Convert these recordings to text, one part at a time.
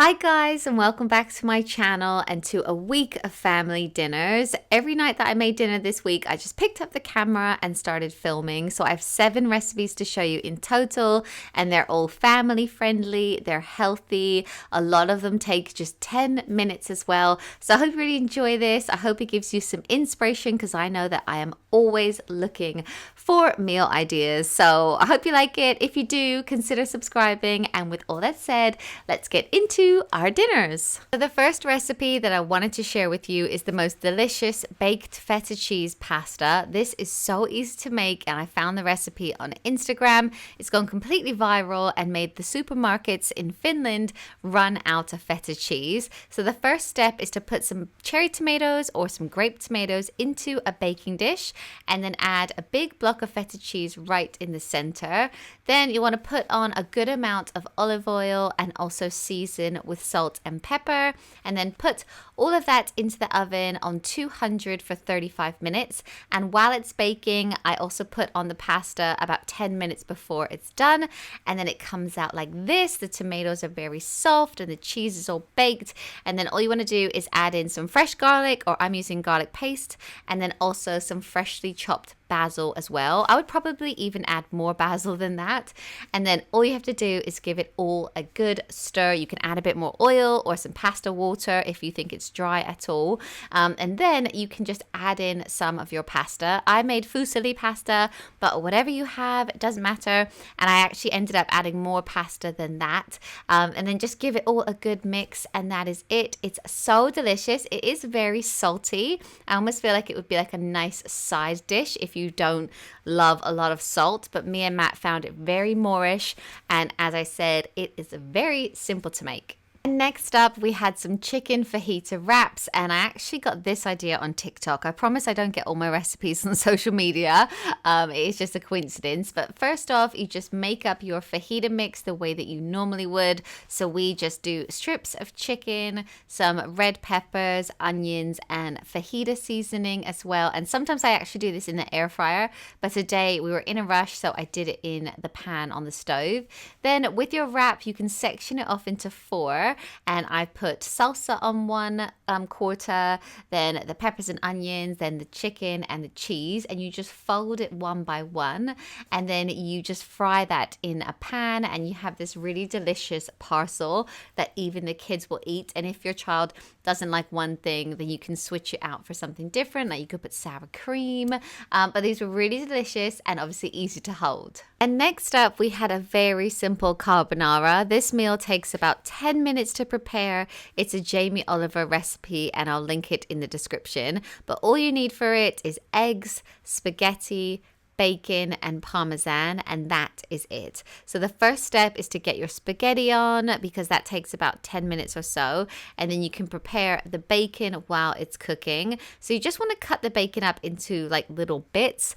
Hi guys, and welcome back to my channel and to a week of family dinners. Every night that I made dinner this week, I just picked up the camera and started filming. So I have 7 recipes to show you in total, and they're all family friendly, they're healthy. A lot of them take just 10 minutes as well. So I hope you really enjoy this. I hope it gives you some inspiration because I know that I am always looking for meal ideas. So I hope you like it. If you do, consider subscribing. And with all that said, let's get into our dinners. So the first recipe that I wanted to share with you is the most delicious baked feta cheese pasta. This is so easy to make, and I found the recipe on Instagram. It's gone completely viral and made the supermarkets in Finland run out of feta cheese. So the first step is to put some cherry tomatoes or some grape tomatoes into a baking dish and then add a big block of feta cheese right in the center. Then you want to put on a good amount of olive oil and also season with salt and pepper, and then put all of that into the oven on 200 for 35 minutes. And while it's baking, I also put on the pasta about 10 minutes before it's done, and then it comes out like this. The tomatoes are very soft and the cheese is all baked, and then all you want to do is add in some fresh garlic, or I'm using garlic paste, and then also some freshly chopped basil as well. I would probably even add more basil than that. And then all you have to do is give it all a good stir. You can add a bit more oil or some pasta water if you think it's dry at all. And then you can just add in some of your pasta. I made fusilli pasta, but whatever you have, it doesn't matter. And I actually ended up adding more pasta than that. And then just give it all a good mix, and that is it. It's so delicious. It is very salty. I almost feel like it would be like a nice side dish if you don't love a lot of salt, but me and Matt found it very Moorish, and as I said, it is very simple to make. Next up, we had some chicken fajita wraps, and I actually got this idea on TikTok. I promise I don't get all my recipes on social media. It's just a coincidence. But first off, you just make up your fajita mix the way that you normally would. So we just do strips of chicken, some red peppers, onions, and fajita seasoning as well. And sometimes I actually do this in the air fryer, but today we were in a rush, so I did it in the pan on the stove. Then with your wrap, you can section it off into 4. And I put salsa on 1/4, then the peppers and onions, then the chicken and the cheese, and you just fold it one by one, and then you just fry that in a pan, and you have this really delicious parcel that even the kids will eat. And if your child doesn't like one thing, then you can switch it out for something different, like you could put sour cream, but these were really delicious and obviously easy to hold. And next up, we had a very simple carbonara. This meal takes about 10 minutes to prepare. It's a Jamie Oliver recipe, and I'll link it in the description. But all you need for it is eggs, spaghetti, bacon, and parmesan, and that is it. So the first step is to get your spaghetti on, because that takes about 10 minutes or so, and then you can prepare the bacon while it's cooking. So you just want to cut the bacon up into like little bits.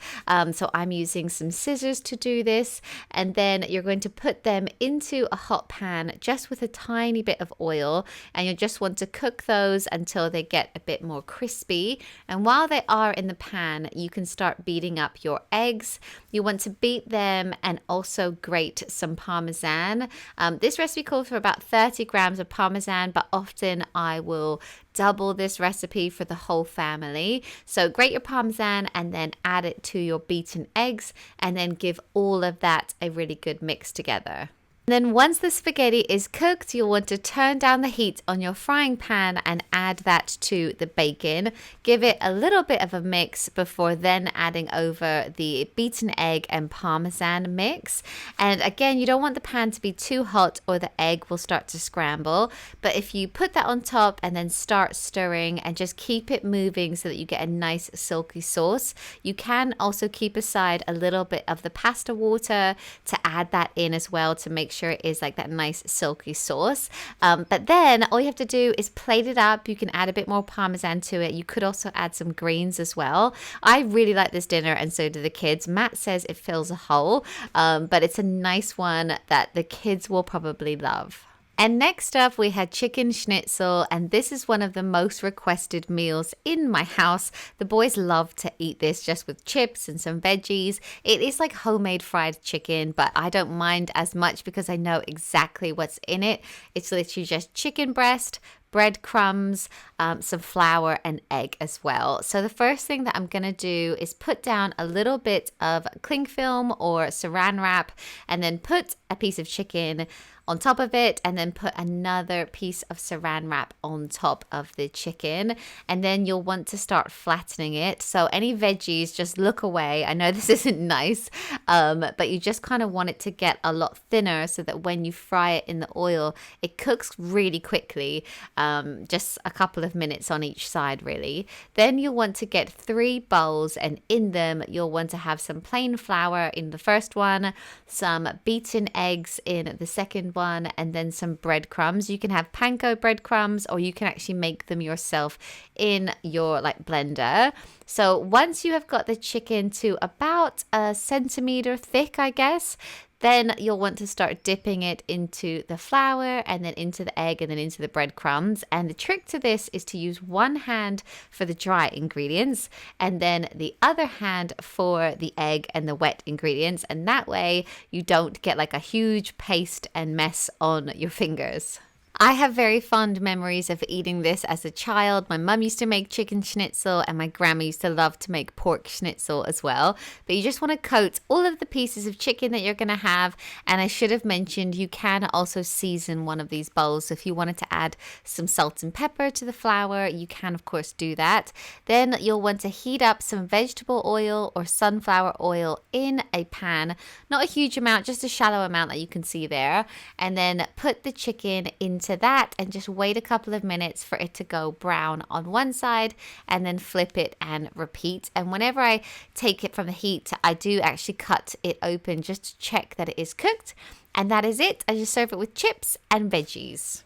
So I'm using some scissors to do this, and then you're going to put them into a hot pan just with a tiny bit of oil, and you just want to cook those until they get a bit more crispy. And while they are in the pan, you can start beating up your eggs. You want to beat them and also grate some parmesan. This recipe calls for about 30 grams of parmesan, but often I will double this recipe for the whole family. So grate your parmesan and then add it to your beaten eggs, and then give all of that a really good mix together. Then once the spaghetti is cooked, you'll want to turn down the heat on your frying pan and add that to the bacon. Give it a little bit of a mix before then adding over the beaten egg and parmesan mix. And again, you don't want the pan to be too hot or the egg will start to scramble. But if you put that on top and then start stirring and just keep it moving so that you get a nice silky sauce, you can also keep aside a little bit of the pasta water to add that in as well to make sure it is like that nice silky sauce. But then all you have to do is plate it up. You can add a bit more parmesan to it. You could also add some greens as well. I really like this dinner, and so do the kids. Matt says it fills a hole, but it's a nice one that the kids will probably love. And next up, we had chicken schnitzel, and this is one of the most requested meals in my house. The boys love to eat this just with chips and some veggies. It is like homemade fried chicken, but I don't mind as much because I know exactly what's in it. It's literally just chicken breast, breadcrumbs, some flour and egg as well. So the first thing that I'm going to do is put down a little bit of cling film or saran wrap, and then put a piece of chicken on top of it, and then put another piece of saran wrap on top of the chicken, and then you'll want to start flattening it. So any veggies, just look away. I know this isn't nice, but you just kind of want it to get a lot thinner so that when you fry it in the oil, it cooks really quickly, just a couple of minutes on each side really. Then you'll want to get 3 bowls, and in them you'll want to have some plain flour in the first one, some beaten eggs in the second one, and then some breadcrumbs. You can have panko breadcrumbs, or you can actually make them yourself in your blender. So once you have got the chicken to about a centimeter thick, I guess, then you'll want to start dipping it into the flour, and then into the egg, and then into the breadcrumbs. And the trick to this is to use one hand for the dry ingredients, and then the other hand for the egg and the wet ingredients. And that way you don't get like a huge paste and mess on your fingers. I have very fond memories of eating this as a child. My mum used to make chicken schnitzel, and my grandma used to love to make pork schnitzel as well. But you just want to coat all of the pieces of chicken that you're going to have. And I should have mentioned, you can also season one of these bowls. So if you wanted to add some salt and pepper to the flour, you can of course do that. Then you'll want to heat up some vegetable oil or sunflower oil in a pan. Not a huge amount, just a shallow amount that you can see there. And then put the chicken into that, and just wait a couple of minutes for it to go brown on one side, and then flip it and repeat. And whenever I take it from the heat, I do actually cut it open just to check that it is cooked. And that is it. I just serve it with chips and veggies.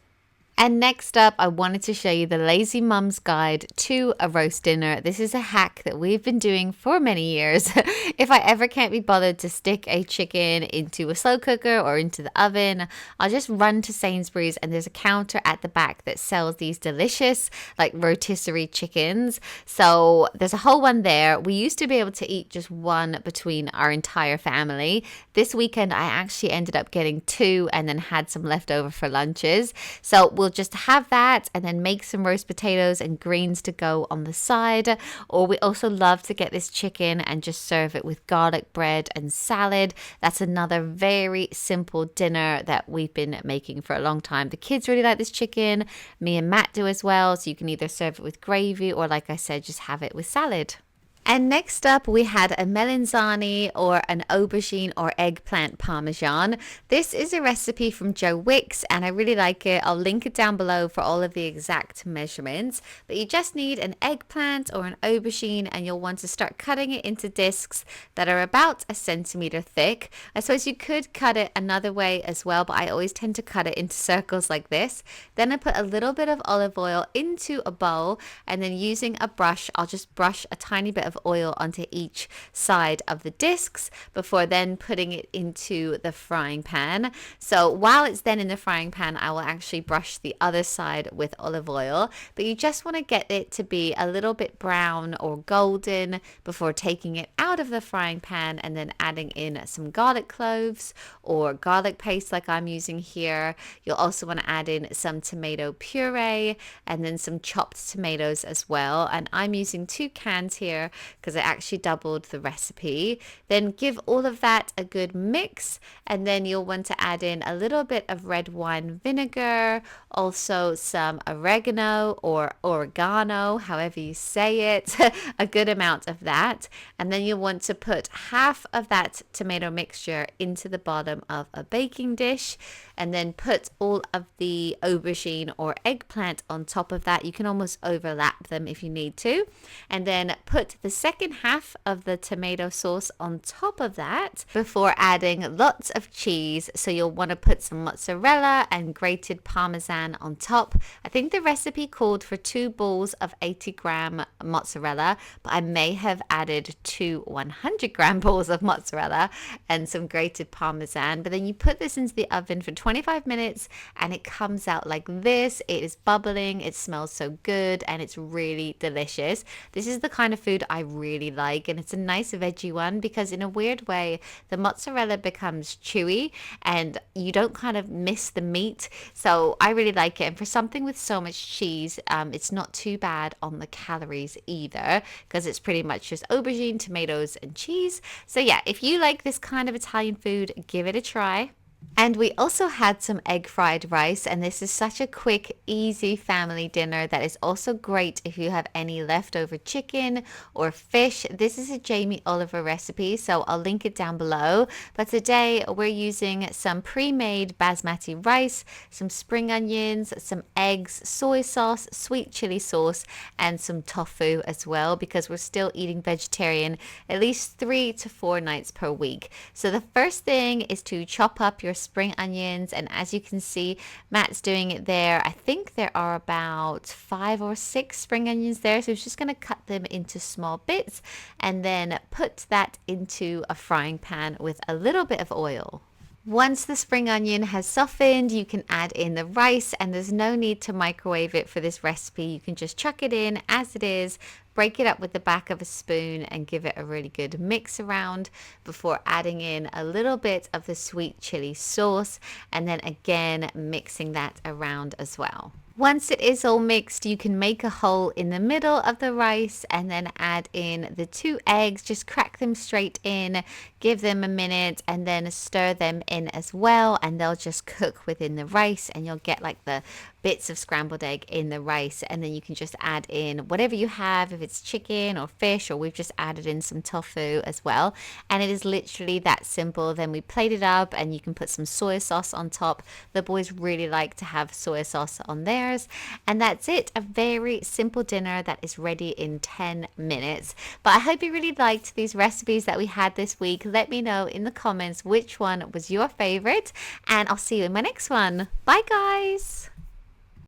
And next up, I wanted to show you the Lazy Mum's Guide to a Roast Dinner. This is a hack that we've been doing for many years. If I ever can't be bothered to stick a chicken into a slow cooker or into the oven, I'll just run to Sainsbury's, and there's a counter at the back that sells these delicious rotisserie chickens. So there's a whole one there. We used to be able to eat just one between our entire family. This weekend, I actually ended up getting 2, and then had some left over for lunches. So we'll just have that, and then make some roast potatoes and greens to go on the side. Or we also love to get this chicken and just serve it with garlic bread and salad. That's another very simple dinner that we've been making for a long time. The kids really like this chicken. Me and Matt do as well. So you can either serve it with gravy, or like I said, just have it with salad. And next up, we had a melanzane, or an aubergine or eggplant parmesan. This is a recipe from Joe Wicks, and I really like it. I'll link it down below for all of the exact measurements. But you just need an eggplant or an aubergine, and you'll want to start cutting it into discs that are about a centimeter thick. I suppose you could cut it another way as well, but I always tend to cut it into circles like this. Then I put a little bit of olive oil into a bowl, and then using a brush, I'll just brush a tiny bit of oil onto each side of the discs before then putting it into the frying pan. So while it's then in the frying pan, I will actually brush the other side with olive oil. But you just want to get it to be a little bit brown or golden before taking it out of the frying pan, and then adding in some garlic cloves or garlic paste like I'm using here. You'll also want to add in some tomato puree, and then some chopped tomatoes as well. And I'm using 2 cans here because I actually doubled the recipe. Then give all of that a good mix, and then you'll want to add in a little bit of red wine vinegar, also some oregano or oregano, however you say it, a good amount of that. And then you'll want to put half of that tomato mixture into the bottom of a baking dish, and then put all of the aubergine or eggplant on top of that. You can almost overlap them if you need to. And then put the second half of the tomato sauce on top of that before adding lots of cheese. So you'll want to put some mozzarella and grated parmesan on top. I think the recipe called for 2 balls of 80-gram mozzarella, but I may have added 2 100-gram balls of mozzarella and some grated parmesan. But then you put this into the oven for 25 minutes and it comes out like this. It is bubbling, it smells so good, and it's really delicious. This is the kind of food I really like, and it's a nice veggie one because in a weird way the mozzarella becomes chewy and you don't kind of miss the meat. So I really like it, and for something with so much cheese, it's not too bad on the calories either because it's pretty much just aubergine, tomatoes, and cheese. So yeah, if you like this kind of Italian food, give it a try. And we also had some egg fried rice, and this is such a quick, easy family dinner that is also great if you have any leftover chicken or fish. This is a Jamie Oliver recipe, so I'll link it down below. But today we're using some pre-made basmati rice, some spring onions, some eggs, soy sauce, sweet chili sauce, and some tofu as well because we're still eating vegetarian at least 3 to 4 nights per week. So the first thing is to chop up your spring onions, and as you can see, Matt's doing it there. I think there are about 5 or 6 spring onions there, so he's just going to cut them into small bits and then put that into a frying pan with a little bit of oil. Once the spring onion has softened, you can add in the rice, and there's no need to microwave it for this recipe. You can just chuck it in as it is, break it up with the back of a spoon and give it a really good mix around before adding in a little bit of the sweet chili sauce, and then again mixing that around as well. Once it is all mixed, you can make a hole in the middle of the rice and then add in the 2 eggs. Just crack them straight in, give them a minute, and then stir them in as well, and they'll just cook within the rice, and you'll get like the bits of scrambled egg in the rice. And then you can just add in whatever you have, if it's chicken or fish, or we've just added in some tofu as well, and it is literally that simple. Then we plate it up and you can put some soy sauce on top. The boys really like to have soy sauce on theirs, and that's it. A very simple dinner that is ready in 10 minutes. But I hope you really liked these recipes that we had this week. Let me know in the comments which one was your favorite, and I'll see you in my next one. Bye guys.